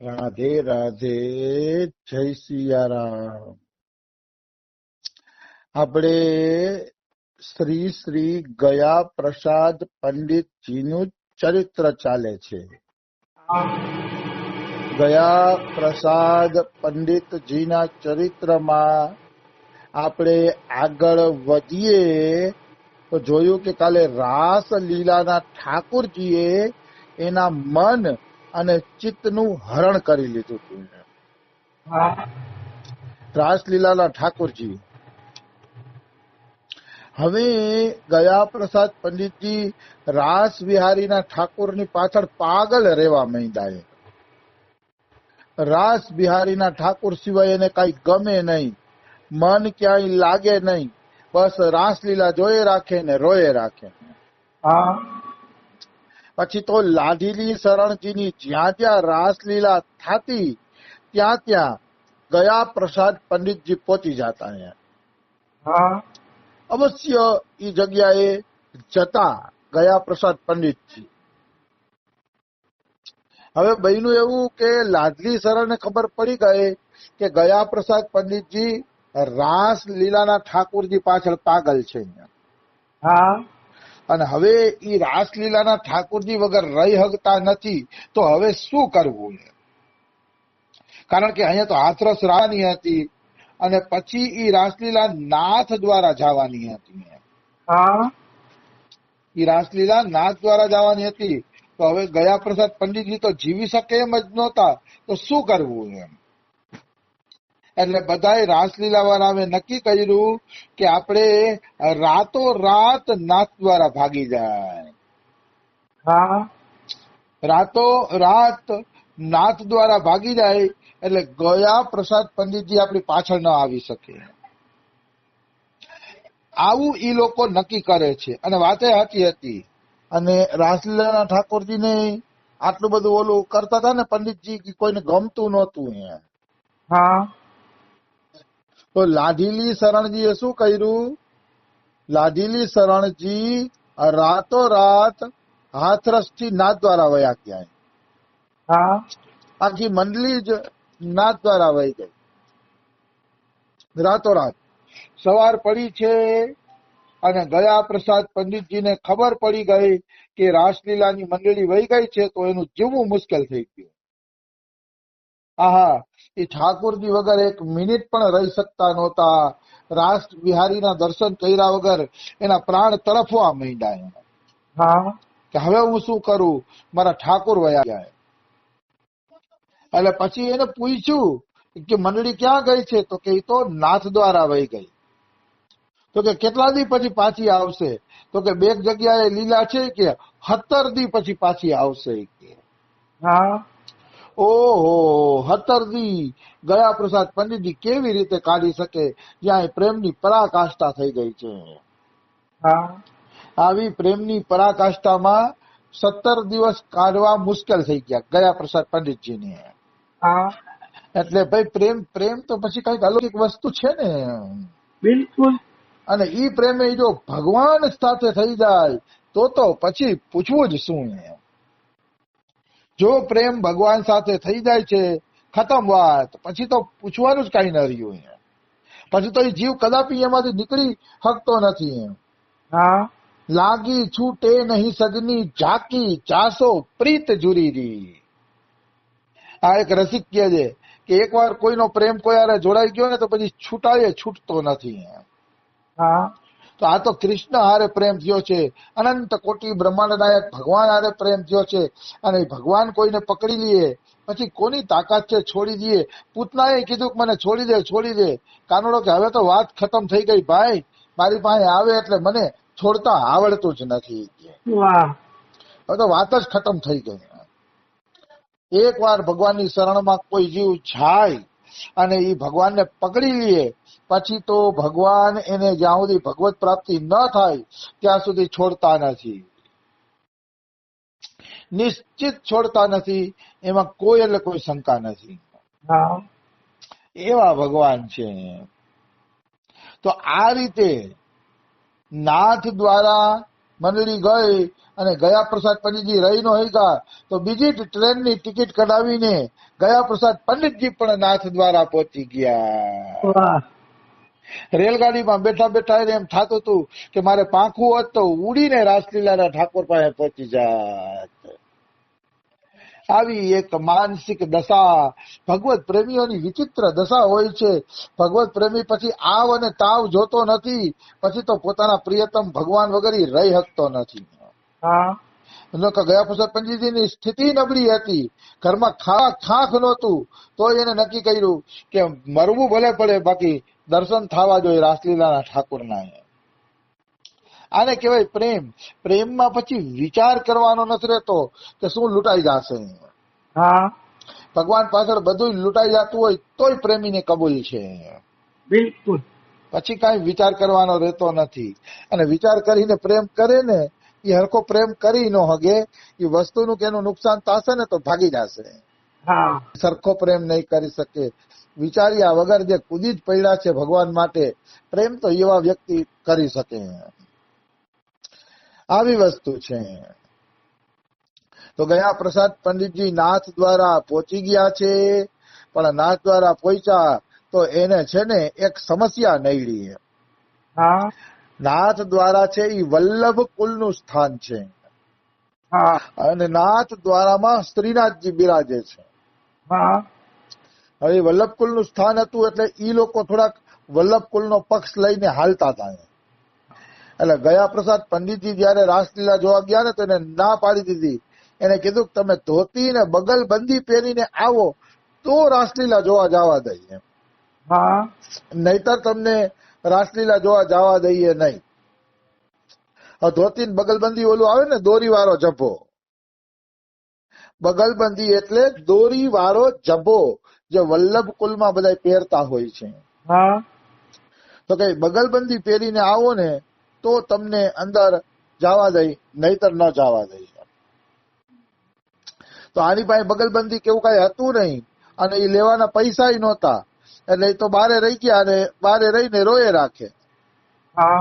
રાધે રાધે, જય સિયારામ. આપણે શ્રી શ્રી ગયા પ્રસાદ પંડિતજીનું ચરિત્ર ચાલે છે. ગયા પ્રસાદ પંડિતજીના ચરિત્રમાં આપણે આગળ વધીએ તો જોયું કે કાલે રાસ લીલાના ઠાકોરજીએ એના મન અને ચિત્તનું હરણ કરી લીધું હતું. રાસલીલાના ઠાકોરજી. હવે ગયા પ્રસાદ પંડિતજી રાસ વિહારીના ઠાકોરની પાછળ પાગલ રહેવા માંડ્યા. રાસ બિહારીના ઠાકોર સિવાય એને કઈ ગમે નહીં, મન ક્યાંય લાગે નહીં, બસ રાસલીલા જોયે રાખે ને રોયે રાખે. પછી તો લાડીલી શરણજીની જ્યાં જ્યાં રાસલીલા થતી ત્યાં ત્યાં ગયા પ્રસાદ પંડિતજી પહોંચી જતા. અવશ્ય એ જગ્યાએ જતા ગયા પ્રસાદ પંડિતજી. હવે બન્યું એવું કે લાડલી શરણને ખબર પડી ગઈ કે ગયા પ્રસાદ પંડિતજી રાસ લીલાના ઠાકોરજી પાછળ પાગલ છે. અને હવે ઈ રાસલીલાના ઠાકોરજી વગર રહી શકતા નથી, તો હવે શું કરવું? કારણ કે અહીંયા તો હાથરસ રાવાની હતી અને પછી ઈ રાસલીલા નાથ દ્વારા જવાની હતી. ઈ રાસલીલા નાથ દ્વારા જવાની હતી. તો હવે ગયા પ્રસાદ પંડિતજી તો જીવી શકે એમ જ નહોતા, તો શું કરવું એમ? એટલે બધાએ રાસલીલા વાળાએ નક્કી કર્યું કે આપણે રાતો રાત નાથ દ્વારા ભાગી જાય. રાતો રાત નાથ દ્વારા ભાગી જાય એટલે ગયા પ્રસાદ પંડિતજી આપણી પાછળ ન આવી શકે. આવું ઈ લોકો નક્કી કરે છે અને વાતે સાચી હતી. અને રાસલીલાના ઠાકોરજીને આટલું બધું ઓલું કરતા હતા ને પંડિતજી, કોઈને ગમતું નહોતું. તો લાડીલી શરણજીએ શું કર્યું? લાડીલી શરણજી રાતો રાત હાથરસ થી નાથ દ્વારા વયા ગયા. આખી મંડળી જ નાથ દ્વારા વહી ગઈ. રાતો રાત સવાર પડી છે અને ગયા પ્રસાદ પંડિતજીને ખબર પડી ગઈ કે રાસલીલાની મંડળી વહી ગઈ છે, તો એનું જીવવું મુશ્કેલ થઈ ગયું. આહા, એ ઠાકોરજી વગર એક મિનિટ પણ રહી શકતા નહોતા. રાસ વિહારીના દર્શન કર્યા વગર એના પ્રાણ તડફવા માંડ્યા કે હવે હું શું કરું, મારા ઠાકોર વયા ગયા. એટલે પછી એને પૂછ્યું કે મંડળી ક્યાં ગઈ છે? તો કે તો નાથ દ્વારા વહી ગઈ. તો કે કેટલા દી પછી પાછી આવશે? તો કે બે જગ્યાએ લીલા છે કે 17 દી પછી પાછી આવશે. ઓહો, 17 દી ગયા પ્રસાદ પંડિતજી કેવી રીતે કાઢી શકે જ્યાં પ્રેમની પરાકાષ્ઠા થઈ ગઈ છે. આવી પ્રેમની પરાકાષ્ઠામાં 17 દિવસ કાઢવા મુશ્કેલ થઈ ગયા ગયા પ્રસાદ પંડિતજીને. એટલે ભાઈ પ્રેમ પ્રેમ તો પછી કઈક અલૌકિક વસ્તુ છે ને. બિલકુલ. અને ઈ પ્રેમે જો ભગવાન સાથે થઈ જાય તો પછી પૂછવું જ શું? જો પ્રેમ ભગવાન સાથે થઈ જાય છે, ખતમ વાત. પછી તો પૂછવાનું જ કઈ ન રહ્યું. પછી તો એ જીવ કદાપી એમાંથી નીકળી શકતો નથી. લાગી છૂટે નહીં સજની ઝાકી, ચાસો પ્રીત જુરીરી. આ એક રસિક કહે છે કે એકવાર કોઈનો પ્રેમ કોઈ હારે જોડાઈ ગયો ને તો પછી છૂટાય છૂટતો નથી. તો આ તો કૃષ્ણ હારે પ્રેમ થયો છે, અનંત કોટી બ્રહ્માંડ નાયક ભગવાન હારે પ્રેમ થયો છે. અને ભગવાન કોઈને પકડી લઈએ પછી કોની તાકાત છે છોડી દઈએ? પૂતનાએ કીધું કે મને છોડી દે. કાનુડો કે હવે તો વાત ખતમ થઈ ગઈ ભાઈ, મારી પાસે આવે એટલે મને છોડતા આવડતું જ નથી. હવે તો વાત જ ખતમ થઈ ગઈ. એક વાર ભગવાનની શરણમાં કોઈ જીવ જાય અને એ ભગવાનને પકડી લે પછી તો ભગવાન એને જ્યાં સુધી ભગવત પ્રાપ્તિ ન થાય ત્યાં સુધી છોડતા નથી. નિશ્ચિત છોડતા નથી, એમાં કોઈ એટલે કોઈ શંકા નથી. એવા ભગવાન છે. તો આ રીતે નાથ દ્વારા મંડળી ગઈ અને ગયા પ્રસાદ પંડિતજી રહી નો ગયા તો બીજી ટ્રેનની ટિકિટ કઢાવીને ગયા પ્રસાદ પંડિતજી પણ નાથ દ્વારા પહોંચી ગયા. વાહ રેલગાડીમાં બેઠા બેઠા એને એમ થતું હતું કે મારે પાંખું હોત તો ઉડીને રાસલીલાના ઠાકોર પાસે પહોંચી જાત. આવી એક માનસિક દશા ભગવત પ્રેમીઓની વિચિત્ર દશા હોય છે. ભગવત પ્રેમી પછી આવ અને તાવ જોતો નથી, પછી તો પોતાના પ્રિયતમ ભગવાન વગર ઈ રહી શકતો નથી. હા ગયા પ્રસાદ પંડિતજીની સ્થિતિ નબળી હતી, ઘરમાં ખાખ નહોતું, તો એને નક્કી કર્યું કે મરવું ભલે પડે બાકી દર્શન થવા જોઈએ રાસલીલાના ઠાકોરના. આને કહેવાય પ્રેમ. પ્રેમમાં પછી વિચાર કરવાનો નથી રહેતો કે શું લૂંટાઈ જશે. હા ભગવાન પાછળ બધું લૂંટાઈ જતું હોય તોય પ્રેમીને કબૂલ છે. બિલકુલ પછી કઈ વિચાર કરવાનો રહેતો નથી. અને વિચાર કરીને પ્રેમ કરે ને એ હરખો પ્રેમ કરી ન હગે, એ વસ્તુનું કે એનું નુકસાન થશે ને તો ભાગી જશે. હા સરખો પ્રેમ નહીં કરી શકે. વિચાર્યા વગર જે કૂદી જ પડ્યા છે ભગવાન માટે, પ્રેમ તો એવા વ્યક્તિ કરી શકે. આવી વસ્તુ છે. તો ગયા પ્રસાદ પંડિતજી નાથ દ્વારા પહોંચી ગયા છે, પણ નાથ દ્વારા પહોંચ્યા તો એને છે ને એક સમસ્યા નડી. હા નાથ દ્વારા છે એ વલ્લભ કુલનું સ્થાન છે, હા અને નાથ દ્વારામાં શ્રીનાથજી બિરાજે છે. હા હવે વલ્લભ કુલનું સ્થાન હતું એટલે ઈ લોકો થોડાક વલ્લભ કુલનો પક્ષ લઈને હાલતા હતા. એટલે ગયા પ્રસાદ પંડિતજી જયારે રાસલીલા જોવા ગયા ને તો એને ના પાડી દીધી. એને કીધું કે તમે ધોતી ને બગલબંધી પહેરીને આવો તો રાસલીલા જોવા જવા દઈએ, હા નહીતર તમને રાસલીલા જોવા જવા દઈએ નહીં. ધોતી ને બગલબંધી ઓલું આવે ને દોરી વાળો જભો, બગલબંધી એટલે દોરી વાળો જભો જે વલ્લભ કુલમાં બધા પહેરતા હોય છે. હા તો કઈ બગલબંધી પહેરીને આવો ને તો તમને અંદર જવા દઈ, નહીતર ન જવા દઈ. તો આની પાસે બગલબંધી કેવું કઈ હતું નહીં, અને એ લેવાના પૈસા નહોતા, એટલે એ તો બારે રહી ગયા અને બારે રહીને રોયે રાખે હા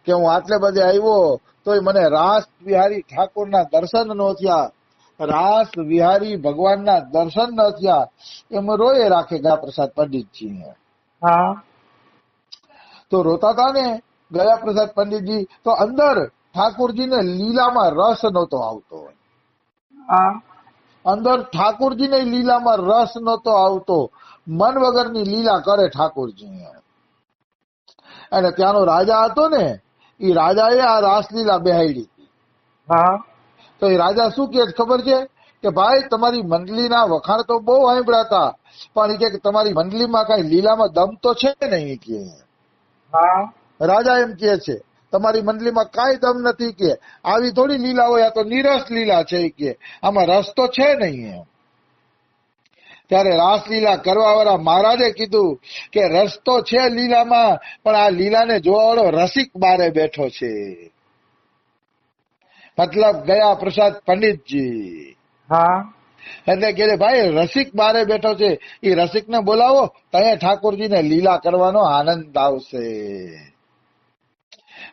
કે હું આટલે બધે આવ્યો તોય મને રાસ વિહારી ઠાકોરના દર્શન ન થયા, રાસ વિહારી ભગવાનના દર્શન ન થયા, એમ રોયે રાખે ગયા પ્રસાદ પંડિતજી. હા તો રોતા હતા ને ગયા પ્રસાદ પંડિતજી, તો અંદર ઠાકોરજીને લીલામાં રસ નહોતો આવતો. હા અંદર ઠાકોરજીને લીલામાં રસ નહોતો આવતો. મન વગરની લીલા કરે ઠાકોરજી. અને ત્યાંનો રાજા હતો ને, એ રાજાએ આ રાસલીલા બેહાડી હતી. હા તો એ રાજા શું કહે ખબર છે કે ભાઈ તમારી મંડલીના વખાણ તો બહુ સાંભળ્યા હતા, પણ એ કે તમારી મંડલીમાં કઈ લીલામાં દમ તો છે નહીં કે. હા રાજા એમ કે છે તમારી મંડલીમાં કાંઈ દમ નથી કે, આવી થોડી લીલા હોય, આ તો નિરસ લીલા છે કે, આમાં રસ તો છે નહીં એમ. ત્યારે રાસલીલા કરવા વાળા મહારાજે કીધું કે રસ તો છે લીલામાં, પણ આ લીલાને જોવા વાળો રસિક બારે બેઠો છે, મતલબ ગયા પ્રસાદ પંડિતજી. હા એટલે કે ભાઈ રસિક બારે બેઠો છે, એ રસિકને બોલાવો, ત્યાં ઠાકોરજીને લીલા કરવાનો આનંદ આવશે.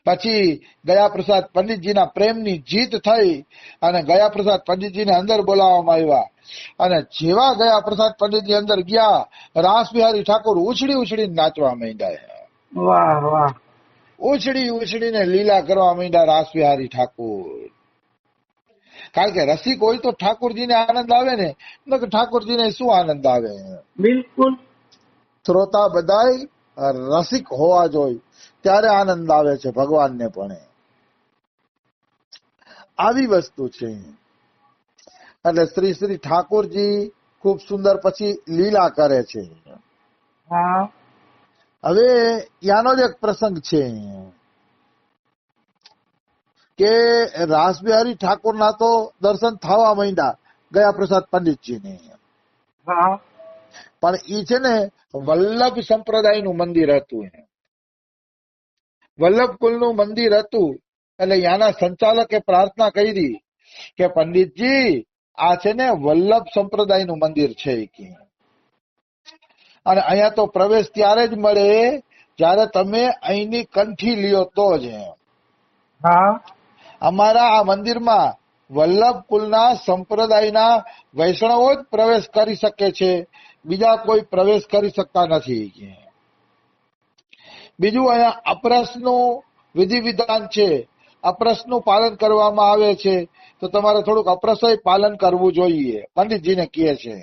પછી ગયા પ્રસાદ પંડિતજીના પ્રેમની જીત થઈ અને ગયા પ્રસાદ પંડિતજીને અંદર બોલાવવામાં આવ્યા. અને જેવા ગયા પ્રસાદ પંડિતજી અંદર ગયા, રાસ બિહારી ઠાકોર ઉછળી ઉછળીને નાચવા માંડ્યા. વાહ વાહ ઉછળી ઉછળીને લીલા કરવા માંડ્યા રાસ બિહારી ઠાકોર. કારણ કે રસિક હોય તો ઠાકોરજીને આનંદ આવે ને, કે ઠાકોરજીને શું આનંદ આવે. બિલકુલ શ્રોતા બધાય રસિક હોવા જોઈએ, ત્યારે આનંદ આવે છે ભગવાનને પણ. આવી વસ્તુ છે. એટલે શ્રી શ્રી ઠાકોરજી ખૂબ સુંદર પછી લીલા કરે છે. હા હવે યાનો જ એક પ્રસંગ છે કે રાસબિહારી ઠાકોરના તો દર્શન થવા માંડ્યા ગયા પ્રસાદ પંડિતજીને, હા પણ ઈ છે ને વલ્લભ સંપ્રદાયનું મંદિર હતું, વલ્લભ કુલનું મંદિર હતું. એટલે યાના સંચાલકે પ્રાર્થના કરી કે પંડિતજી આ છે ને વલ્લભ સંપ્રદાયનું મંદિર છે કે, અને અહીંયા તો પ્રવેશ ત્યારે જ મળે જ્યારે તમે અહીંની કંઠી લ્યો તો જ. હા અમારા આ મંદિરમાં વલ્લભ કુલના સંપ્રદાયના વૈષ્ણવો જ પ્રવેશ કરી શકે છે, બીજા કોઈ પ્રવેશ કરી શકતા નથી. બીજું અહીંયા અપરસનું વિધિ વિધાન છે, અપરસનું પાલન કરવામાં આવે છે, તો તમારે થોડુંક અપરસય પાલન કરવું જોઈએ, પંડિતજીને કહે છે.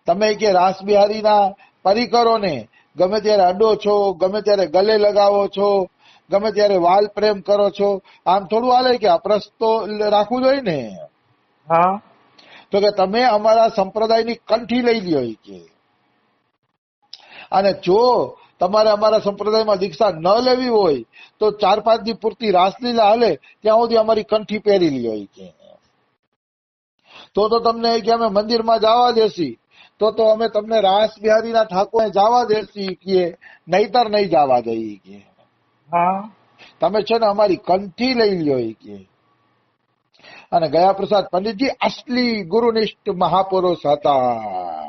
તમે કે રાસ બિહારીના પરિકરોને ગમે ત્યારે અડો છો, ગમે ત્યારે ગલે લગાવો છો, ગમે ત્યારે વાલ પ્રેમ કરો છો, આમ થોડું હાલે કે અપરસ તો રાખવું જોઈએ ને. હા તો કે તમે અમારા સંપ્રદાયની કંઠી લઈ લ્યો કે, અને જો તમારે અમારા સંપ્રદાયમાં દીક્ષા ન લેવી હોય તો 4-5 દી પૂરતી રાસલીલા હાલે ત્યાં સુધી અમારી કંઠી પહેરી લ્યો કે. તો તમને કે અમે મંદિરમાં જવા દેશી, તો અમે તમને રાસ બિહારીના ઠાકોર જવા દેશી કે, નહીતર નહીં જવા દઈ કે. હા તમે છે ને અમારી કંઠી લઈ લ્યો કે. અને ગયા પ્રસાદ પંડિતજી અસલી ગુરુનિષ્ઠ મહાપુરુષ હતા.